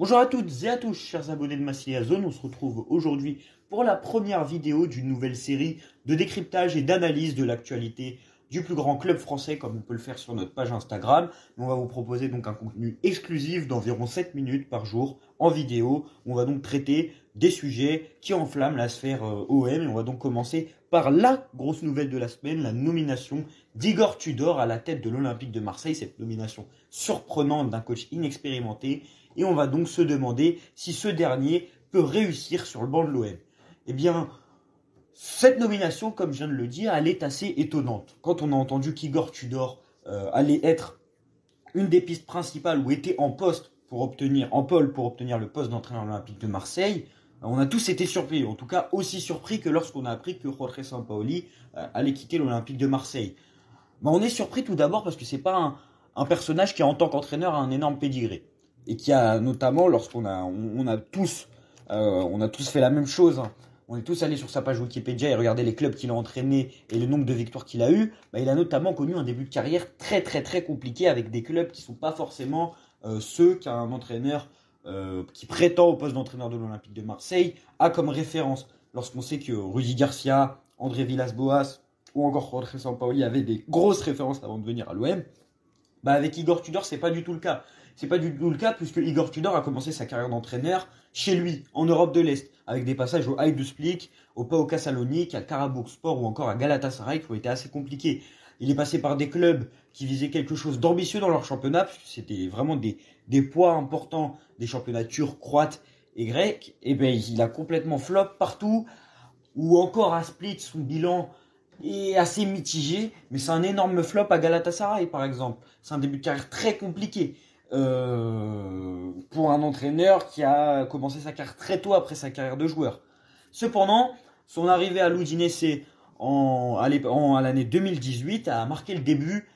Bonjour à toutes et à tous, chers abonnés de Massilia Zone. On se retrouve aujourd'hui pour la première vidéo d'une nouvelle série de décryptage et d'analyse de l'actualité du plus grand club français, comme on peut le faire sur notre page Instagram. On va vous proposer donc un contenu exclusif d'environ 7 minutes par jour en vidéo. On va donc traiter des sujets qui enflamment la sphère OM. Et on va donc commencer par la grosse nouvelle de la semaine, la nomination d'Igor Tudor à la tête de l'Olympique de Marseille. Cette nomination surprenante d'un coach inexpérimenté. Et on va donc se demander si ce dernier peut réussir sur le banc de l'OM. Eh bien, cette nomination, comme je viens de le dire, elle est assez étonnante. Quand on a entendu qu'Igor Tudor allait être une des pistes principales ou était en pole pour obtenir le poste d'entraîneur de l'Olympique de Marseille, on a tous été surpris, en tout cas aussi surpris que lorsqu'on a appris que Jorge Sampaoli allait quitter l'Olympique de Marseille. On est surpris tout d'abord parce que c'est pas un personnage qui, en tant qu'entraîneur, a un énorme pédigré. Et qui a notamment, lorsqu'on a tous fait la même chose, on est tous allés sur sa page Wikipédia et regardé les clubs qu'il a entraînés et le nombre de victoires qu'il a eu, il a notamment connu un début de carrière très très très compliqué avec des clubs qui ne sont pas forcément ceux qu'un entraîneur qui prétend au poste d'entraîneur de l'Olympique de Marseille a comme référence. Lorsqu'on sait que Rudy Garcia, André Villas-Boas ou encore Jorge Sampaoli avaient des grosses références avant de venir à l'OM, avec Igor Tudor, c'est pas du tout le cas. C'est pas du tout le cas puisque Igor Tudor a commencé sa carrière d'entraîneur chez lui, en Europe de l'Est, avec des passages au Hajduk Split, au PAOK Salonique, à Karabükspor ou encore à Galatasaray qui ont été assez compliqués. Il est passé par des clubs qui visaient quelque chose d'ambitieux dans leur championnat, puisque c'était vraiment des poids importants des championnats turcs, croates et grecs. Et il a complètement flop partout, ou encore à Split, son bilan est assez mitigé, mais c'est un énorme flop à Galatasaray par exemple. C'est un début de carrière très compliqué. Pour un entraîneur qui a commencé sa carrière très tôt après sa carrière de joueur. Cependant, son arrivée à l'Udinese à l'année 2018 a marqué le début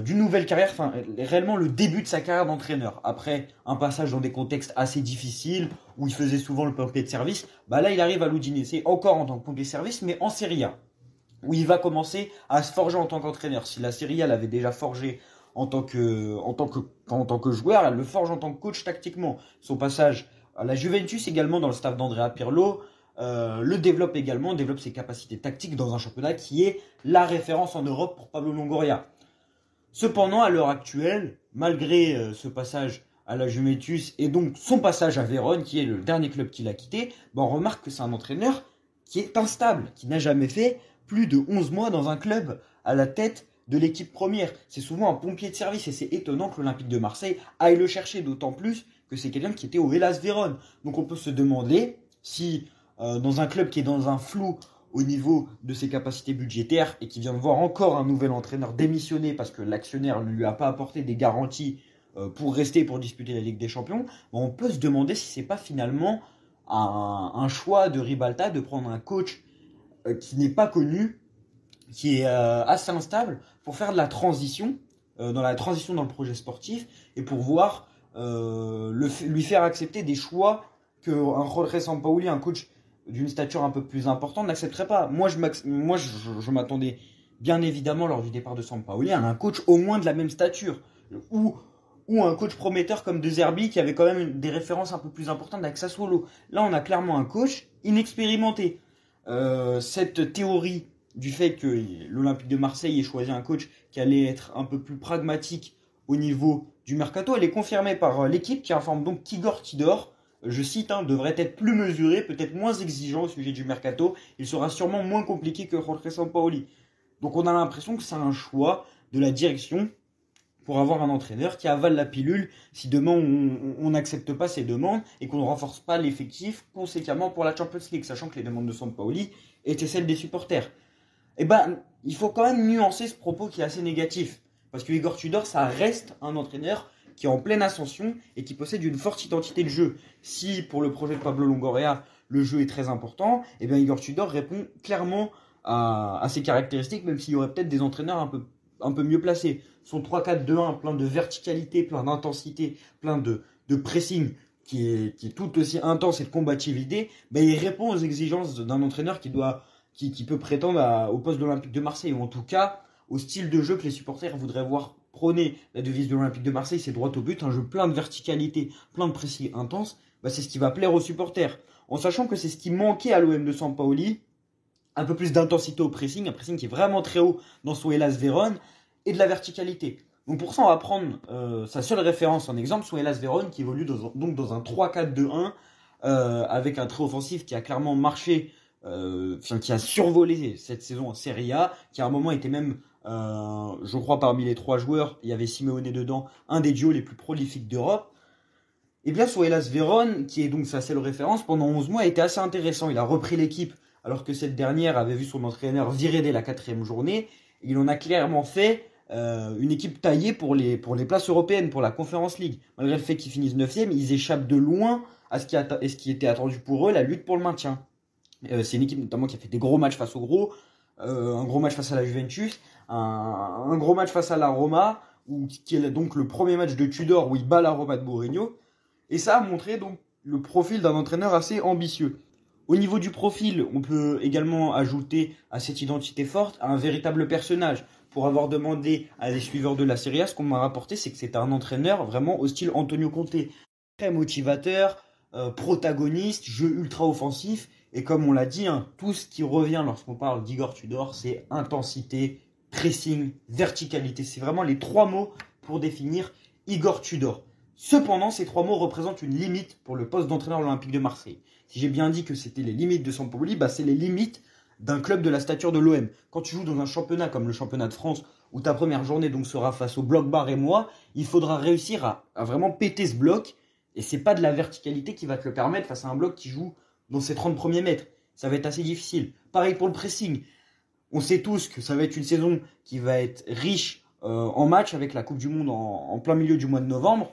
d'une nouvelle carrière, réellement le début de sa carrière d'entraîneur. Après un passage dans des contextes assez difficiles, où il faisait souvent le pompier de service, là il arrive à l'Udinese encore en tant que pompier de service, mais en Serie A, où il va commencer à se forger en tant qu'entraîneur. Si la Serie A l'avait déjà forgé en tant que joueur, elle le forge en tant que coach tactiquement. Son passage à la Juventus également dans le staff d'Andrea Pirlo le développe ses capacités tactiques dans un championnat qui est la référence en Europe pour Pablo Longoria. Cependant, à l'heure actuelle, malgré ce passage à la Juventus et donc son passage à Vérone, qui est le dernier club qu'il a quitté, on remarque que c'est un entraîneur qui est instable, qui n'a jamais fait plus de 11 mois dans un club à la tête de l'équipe première. C'est souvent un pompier de service et c'est étonnant que l'Olympique de Marseille aille le chercher, d'autant plus que c'est quelqu'un qui était au Hellas Vérone. Donc on peut se demander si dans un club qui est dans un flou au niveau de ses capacités budgétaires et qui vient de voir encore un nouvel entraîneur démissionner parce que l'actionnaire ne lui a pas apporté des garanties pour rester pour disputer la Ligue des Champions, on peut se demander si c'est pas finalement un choix de Ribalta de prendre un coach qui n'est pas connu, qui est assez instable, pour faire de la transition, dans le projet sportif, et pour voir lui faire accepter des choix qu'un Jorge Sampaoli, un coach d'une stature un peu plus importante, n'accepterait pas. Moi, je m'attendais bien évidemment lors du départ de Sampaoli à un coach au moins de la même stature, ou un coach prometteur comme De Zerbi qui avait quand même des références un peu plus importantes avec Sassuolo. Là, on a clairement un coach inexpérimenté. Cette théorie du fait que l'Olympique de Marseille ait choisi un coach qui allait être un peu plus pragmatique au niveau du mercato, elle est confirmée par l'équipe qui informe donc qu'Igor Tudor, je cite, devrait être plus mesuré, peut-être moins exigeant au sujet du mercato. Il sera sûrement moins compliqué que Jorge Sampaoli. Donc on a l'impression que c'est un choix de la direction pour avoir un entraîneur qui avale la pilule si demain on n'accepte pas ses demandes et qu'on ne renforce pas l'effectif conséquemment pour la Champions League, sachant que les demandes de Sampaoli étaient celles des supporters. Il faut quand même nuancer ce propos qui est assez négatif. Parce que Igor Tudor, ça reste un entraîneur qui est en pleine ascension et qui possède une forte identité de jeu. Si, pour le projet de Pablo Longoria, le jeu est très important, Igor Tudor répond clairement à ces caractéristiques, même s'il y aurait peut-être des entraîneurs un peu mieux placés. Son 3-4-2-1, plein de verticalité, plein d'intensité, plein de pressing, qui est tout aussi intense et de combativité, il répond aux exigences d'un entraîneur qui peut prétendre au poste de l'Olympique de Marseille, ou en tout cas au style de jeu que les supporters voudraient voir prôné la devise de l'Olympique de Marseille, c'est droit au but, un jeu plein de verticalité, plein de pressing intense, bah c'est ce qui va plaire aux supporters. En sachant que c'est ce qui manquait à l'OM de Sampaoli, un peu plus d'intensité au pressing, un pressing qui est vraiment très haut dans son Hellas Vérone, et de la verticalité. Donc pour ça, on va prendre sa seule référence en exemple, son Hellas Vérone, qui évolue donc dans un 3-4-2-1, avec un trait offensif qui a clairement marché, qui a survolé cette saison en Serie A, qui à un moment était même, je crois, parmi les 3 joueurs, il y avait Simeone dedans, un des duos les plus prolifiques d'Europe. Et bien son Hellas Vérone, qui est donc sa seule référence, pendant 11 mois, a été assez intéressant. Il a repris l'équipe, alors que cette dernière avait vu son entraîneur virer dès la 4e journée. Il en a clairement fait une équipe taillée pour les places européennes, pour la Conference League. Malgré le fait qu'ils finissent 9e, ils échappent de loin à ce qui était attendu pour eux, la lutte pour le maintien. C'est une équipe notamment qui a fait des gros matchs face aux gros, un gros match face à la Juventus, un gros match face à la Roma, qui est donc le premier match de Tudor où il bat la Roma de Mourinho. Et ça a montré donc le profil d'un entraîneur assez ambitieux. Au niveau du profil, on peut également ajouter à cette identité forte un véritable personnage. Pour avoir demandé à des suiveurs de la Serie A, ce qu'on m'a rapporté, c'est que c'est un entraîneur vraiment au style Antonio Conte. Très motivateur, protagoniste, jeu ultra offensif. Et comme on l'a dit, hein, tout ce qui revient lorsqu'on parle d'Igor Tudor, c'est intensité, pressing, verticalité. C'est vraiment les 3 mots pour définir Igor Tudor. Cependant, ces 3 mots représentent une limite pour le poste d'entraîneur de l'Olympique de Marseille. Si j'ai bien dit que c'était les limites de Sampaoli, bah c'est les limites d'un club de la stature de l'OM. Quand tu joues dans un championnat comme le championnat de France, où ta première journée donc sera face au bloc bar et moi, il faudra réussir à vraiment péter ce bloc. Et c'est pas de la verticalité qui va te le permettre face à un bloc qui joue dans ses 30 premiers mètres. Ça va être assez difficile. Pareil pour le pressing. On sait tous que ça va être une saison qui va être riche en matchs avec la Coupe du Monde en plein milieu du mois de novembre.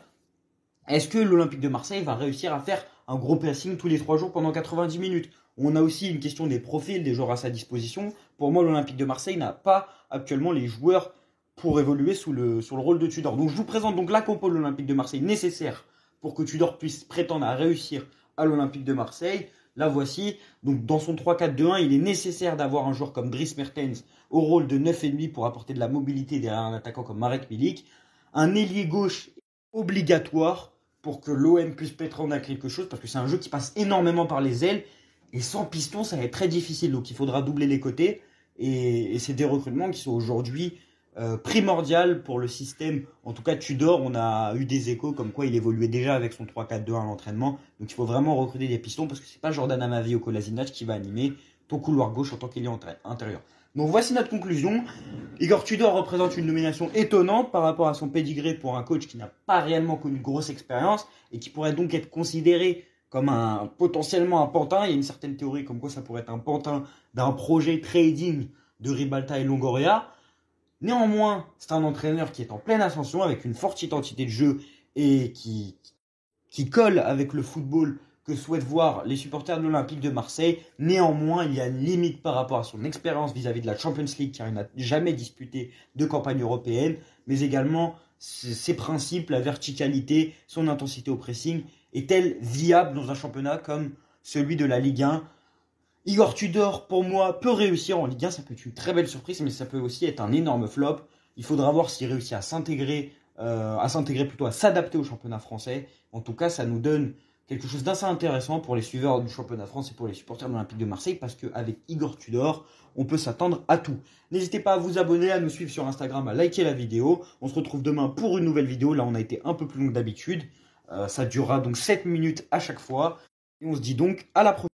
Est-ce que l'Olympique de Marseille va réussir à faire un gros pressing tous les 3 jours pendant 90 minutes? On a aussi une question des profils des joueurs à sa disposition. Pour moi, l'Olympique de Marseille n'a pas actuellement les joueurs pour évoluer sur le rôle de Tudor. Donc je vous présente donc la compo de l'Olympique de Marseille nécessaire pour que Tudor puisse prétendre à réussir à l'Olympique de Marseille. La voici. Donc dans son 3-4-2-1, il est nécessaire d'avoir un joueur comme Dries Mertens au rôle de 9,5 pour apporter de la mobilité derrière un attaquant comme Marek Milik. Un ailier gauche obligatoire pour que l'OM puisse prétendre à quelque chose, parce que c'est un jeu qui passe énormément par les ailes, et sans piston, ça va être très difficile. Donc il faudra doubler les côtés, et c'est des recrutements qui sont aujourd'hui primordiaux pour le système. En tout cas, Tudor, on a eu des échos comme quoi il évoluait déjà avec son 3-4-2 à l'entraînement. Donc il faut vraiment recruter des pistons, parce que c'est pas Jordan Amavi ou Kolasinac qui va animer ton couloir gauche en tant qu'ailier intérieur. Donc voici notre conclusion. Igor Tudor représente une nomination étonnante par rapport à son pédigré pour un coach qui n'a pas réellement connu une grosse expérience et qui pourrait donc être considéré comme potentiellement un pantin. Il y a une certaine théorie comme quoi ça pourrait être un pantin d'un projet trading de Ribalta et Longoria. Néanmoins, c'est un entraîneur qui est en pleine ascension avec une forte identité de jeu et qui colle avec le football que souhaitent voir les supporters de l'Olympique de Marseille. Néanmoins, il y a une limite par rapport à son expérience vis-à-vis de la Champions League, car il n'a jamais disputé de campagne européenne, mais également ses principes, la verticalité, son intensité au pressing, est-elle viable dans un championnat comme celui de la Ligue 1? Igor Tudor, pour moi, peut réussir en Ligue 1, ça peut être une très belle surprise, mais ça peut aussi être un énorme flop. Il faudra voir s'il réussit à s'adapter au championnat français. En tout cas, ça nous donne quelque chose d'assez intéressant pour les suiveurs du championnat de France et pour les supporters de l'Olympique de Marseille, parce qu'avec Igor Tudor, on peut s'attendre à tout. N'hésitez pas à vous abonner, à nous suivre sur Instagram, à liker la vidéo. On se retrouve demain pour une nouvelle vidéo. Là, on a été un peu plus long que d'habitude. Ça durera donc 7 minutes à chaque fois. Et on se dit donc à la prochaine.